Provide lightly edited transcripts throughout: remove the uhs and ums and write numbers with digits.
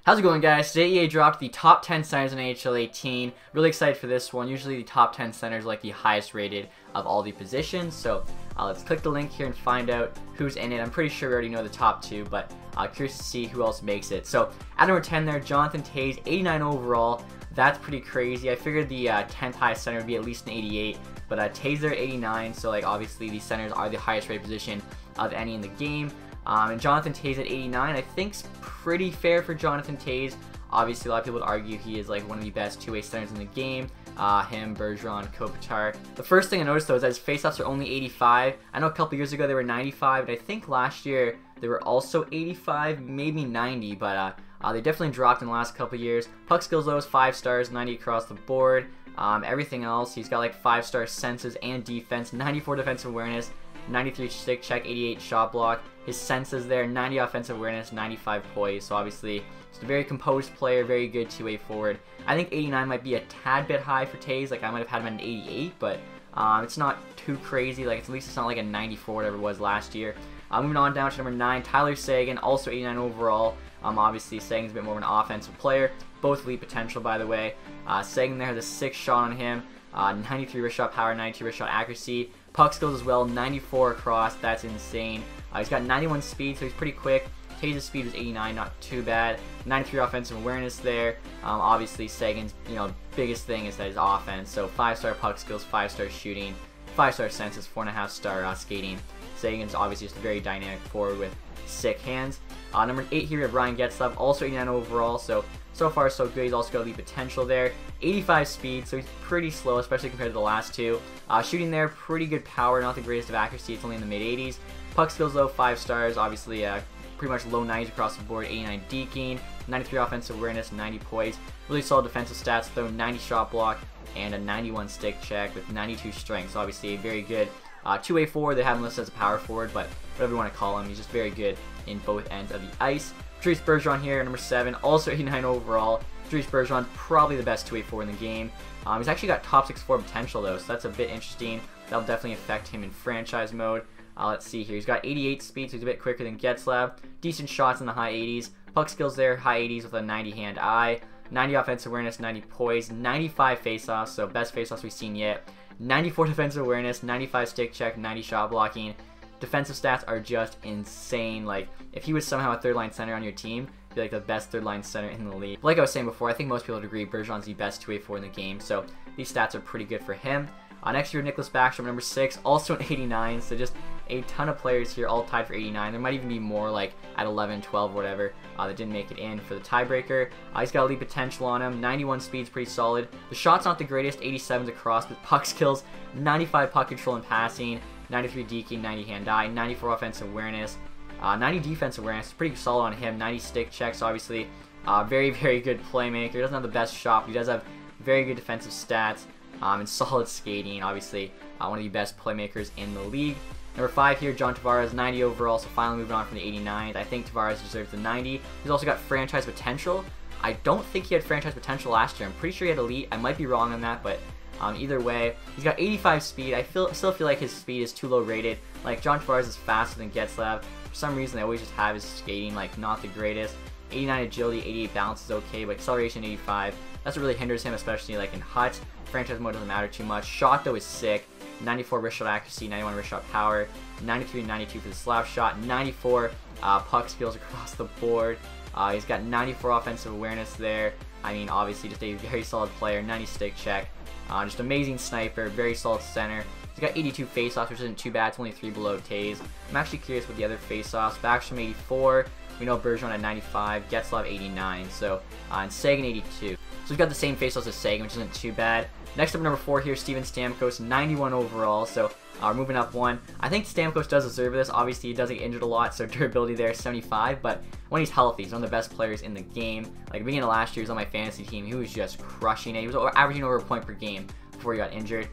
How's it going, guys? Today EA dropped the top 10 centers in NHL 18. Really excited for this one. Usually the top 10 centers are like the highest rated of all the positions. So let's click the link here and find out who's in it. I'm pretty sure we already know the top two, but curious to see who else makes it. So at number 10 there, Jonathan Toews, 89 overall. That's pretty crazy. I figured the 10th highest center would be at least an 88, but Toews there 89. So like obviously these centers are the highest rated position of any in the game. And Jonathan Toews at 89, I think's pretty fair for Jonathan Toews. Obviously, a lot of people would argue he is like one of the best two-way centers in the game. Him, Bergeron, Kopitar. The first thing I noticed though is that his faceoffs are only 85. I know a couple years ago they were 95, and I think last year they were also 85, maybe 90, but they definitely dropped in the last couple years. Puck skills though is 5 stars, 90 across the board. Everything else, he's got like 5-star senses and defense, 94 defensive awareness, 93 stick check, 88 shot block. His senses there, 90 offensive awareness, 95 poise. So obviously, just a very composed player, very good two-way forward. I think 89 might be a tad bit high for Toews. Like I might have had him at an 88, but it's not too crazy. Like at least it's not like a 94, whatever it was last year. Moving on down to number 9, Tyler Seguin, also 89 overall. Obviously, Seguin's a bit more of an offensive player. Both elite potential, by the way. Seguin there has a 6 shot on him, 93 wrist shot power, 92 wrist shot accuracy. Puck skills as well, 94 across. That's insane. He's got 91 speed, so he's pretty quick. Toews' speed was 89, not too bad. 93 offensive awareness there. Obviously, Seguin's biggest thing is that his offense. So 5-star puck skills, 5-star shooting, 5-star senses, 4.5-star skating. Seguin's obviously just a very dynamic forward with sick hands. Number 8 here we have Ryan Getzlaf, also 89 overall. So far so good. He's also got elite potential there. 85 speed, so he's pretty slow, especially compared to the last two. Shooting there, pretty good power, not the greatest of accuracy. It's only in the mid-80s. Puck skills though, 5 stars. Obviously, pretty much low 90s across the board. 89 deking, 93 offensive awareness, 90 poise. Really solid defensive stats though. 90 shot block and a 91 stick check with 92 strength. So obviously a very good two-way forward. They have him listed as a power forward, but whatever you want to call him, he's just very good in both ends of the ice. Patrice Bergeron here, number 7, also 89 overall. Patrice Bergeron, probably the best two-way forward in the game. He's actually got top 6-4 potential though, so that's a bit interesting. That'll definitely affect him in franchise mode. Let's see here. He's got 88 speed, so he's a bit quicker than Getzlaf. Decent shots in the high 80s. Puck skills there, high 80s with a 90 hand eye. 90 offensive awareness, 90 poise, 95 faceoffs, so best faceoffs we've seen yet. 94 defensive awareness, 95 stick check, 90 shot blocking. Defensive stats are just insane. Like, if he was somehow a third-line center on your team, he'd be like the best third-line center in the league. Like I was saying before, I think most people would agree Bergeron's the best two-way forward in the game, so these stats are pretty good for him. Next year, Nicholas Backstrom, number 6, also an 89, so just a ton of players here, all tied for 89. There might even be more, like, at 11, 12, whatever, that didn't make it in for the tiebreaker. He's got elite potential on him. 91 speed's pretty solid. The shot's not the greatest, 87's across, but puck skills, 95 puck control and passing, 93 deking, 90 hand-eye, 94 offensive awareness, 90 defensive awareness, pretty solid on him, 90 stick checks, obviously. Very, very good playmaker. He doesn't have the best shot, but he does have very good defensive stats. And solid skating, obviously one of the best playmakers in the league. Number 5 here, John Tavares, 90 overall, so finally moving on from the 89th. I think Tavares deserves the 90. He's also got franchise potential. I don't think he had franchise potential last year. I'm pretty sure he had elite. I might be wrong on that, but either way, he's got 85 speed. I still feel like his speed is too low rated. Like, John Tavares is faster than Getzlaf. For some reason, they always just have his skating like not the greatest. 89 agility, 88 balance is okay, but acceleration 85. That's what really hinders him, especially like in HUT. Franchise mode doesn't matter too much. Shot though is sick. 94 wrist shot accuracy, 91 wrist shot power, 93 and 92 for the slap shot, 94 puck skills across the board. He's got 94 offensive awareness there. I mean, obviously just a very solid player. 90 stick check. Just amazing sniper, very solid center. He's got 82 faceoffs, which isn't too bad. It's only 3 below Toews. I'm actually curious with the other faceoffs. Backstrom 84. We know Bergeron at 95, Getzlaf 89, and Seguin 82. So we've got the same faceoffs as Seguin, which isn't too bad. Next up, number 4 here, Steven Stamkos, 91 overall, so we're moving up 1. I think Stamkos does deserve this. Obviously, he does get injured a lot, so durability there is 75, but when he's healthy, he's one of the best players in the game. Like, beginning of last year, he was on my fantasy team. He was just crushing it. He was averaging over a point per game before he got injured.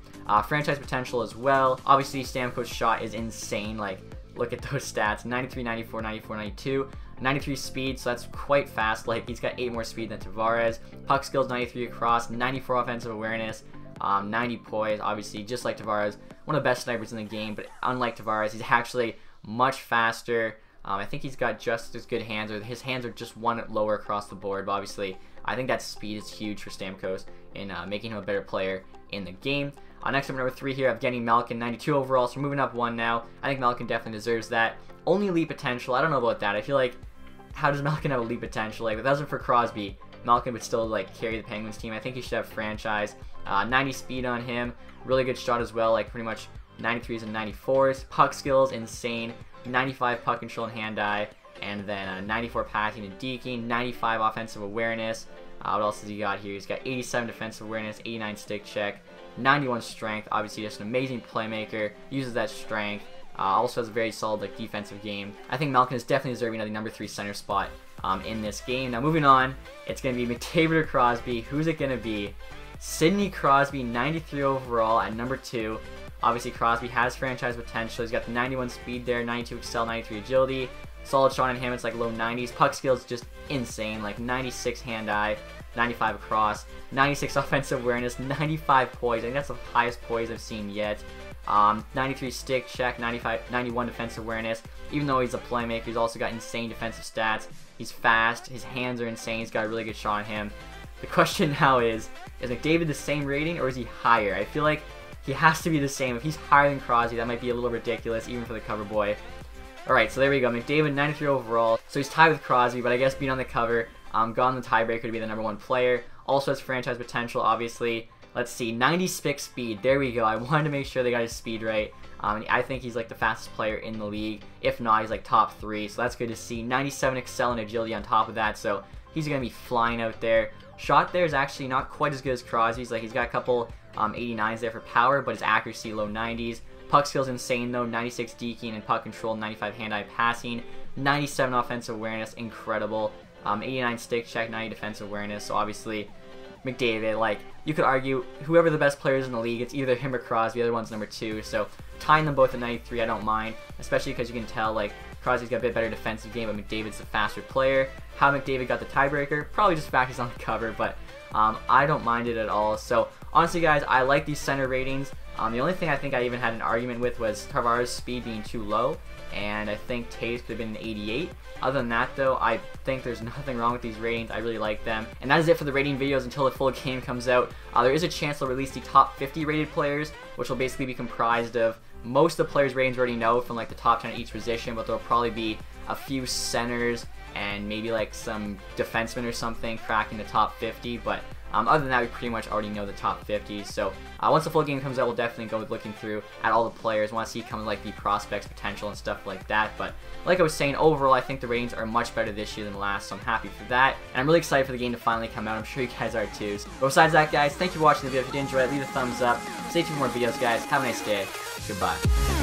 Franchise potential as well. Obviously, Stamkos' shot is insane. Like, look at those stats, 93, 94, 94, 92. 93 speed, so that's quite fast. Like, he's got 8 more speed than Tavares. Puck skills 93 across, 94 offensive awareness, 90 poise. Obviously, just like Tavares, one of the best snipers in the game. But unlike Tavares, he's actually much faster. I think he's got just as good hands, or his hands are just one lower across the board, but obviously I think that speed is huge for Stamkos in making him a better player in the game. Next up, number 3 here, Evgeny Malkin, 92 overall, so moving up 1 now. I think Malkin definitely deserves that. Only elite potential, I don't know about that. I feel like, how does Malkin have elite potential? Like, if it wasn't for Crosby, Malkin would still like carry the Penguins team. I think he should have franchise. 90 speed on him, really good shot as well, like pretty much 93s and 94s. Puck skills, insane. 95 puck control and hand-eye, and then 94 passing and deking, 95 offensive awareness. What else has he got here? He's got 87 defensive awareness, 89 stick check, 91 strength. Obviously, just an amazing playmaker. Uses that strength. Also has a very solid like defensive game. I think Malkin is definitely deserving of the number 3 center spot in this game. Now moving on, it's going to be McDavid or Crosby. Who's it going to be? Sidney Crosby, 93 overall at number 2. Obviously, Crosby has franchise potential. He's got the 91 speed there, 92 excel, 93 agility. Solid shot on him, it's like low 90s. Puck skills just insane, like 96 hand-eye, 95 across, 96 offensive awareness, 95 poise. I think that's the highest poise I've seen yet. 93 stick check, 91 defensive awareness. Even though he's a playmaker, he's also got insane defensive stats. He's fast, his hands are insane, he's got a really good shot on him. The question now is McDavid the same rating or is he higher? I feel like he has to be the same. If he's higher than Crosby, that might be a little ridiculous, even for the cover boy. Alright, so there we go. McDavid, 93 overall. So he's tied with Crosby, but I guess being on the cover, got the tiebreaker to be the number 1 player. Also has franchise potential, obviously. Let's see, 96 speed. There we go. I wanted to make sure they got his speed right. I think he's like the fastest player in the league. If not, he's like top 3, so that's good to see. 97 excel and agility on top of that, so he's going to be flying out there. Shot there is actually not quite as good as Crosby's. Like, he's got a couple 89s there for power, but his accuracy low 90s. Puck skills insane though, 96 deking and puck control, 95 hand-eye passing, 97 offensive awareness, incredible. 89 stick check, 90 defensive awareness. So obviously McDavid, like, you could argue whoever the best players in the league, it's either him or Crosby. The other one's number 2. So tying them both at 93, I don't mind, especially because you can tell like Crosby's got a bit better defensive game, but McDavid's the faster player. How McDavid got the tiebreaker? Probably just fact he's on the cover, but I don't mind it at all. So honestly, guys, I like these center ratings. The only thing I think I even had an argument with was Tavares' speed being too low, and I think Taves could have been an 88. Other than that, though, I think there's nothing wrong with these ratings. I really like them. And that is it for the rating videos until the full game comes out. There is a chance they'll release the top 50 rated players, which will basically be comprised of most of the players' ratings we already know from like the top 10 at each position, but there'll probably be a few centers and maybe like some defensemen or something cracking the top 50, but other than that, we pretty much already know the top 50. So once the full game comes out, we'll definitely go looking through at all the players. Want to see kind of like the prospects potential and stuff like that. But like I was saying, overall, I think the ratings are much better this year than last, so I'm happy for that. And I'm really excited for the game to finally come out. I'm sure you guys are too. But besides that, guys, thank you for watching the video. If you did enjoy it, leave a thumbs up. Stay tuned for more videos, guys. Have a nice day. Goodbye.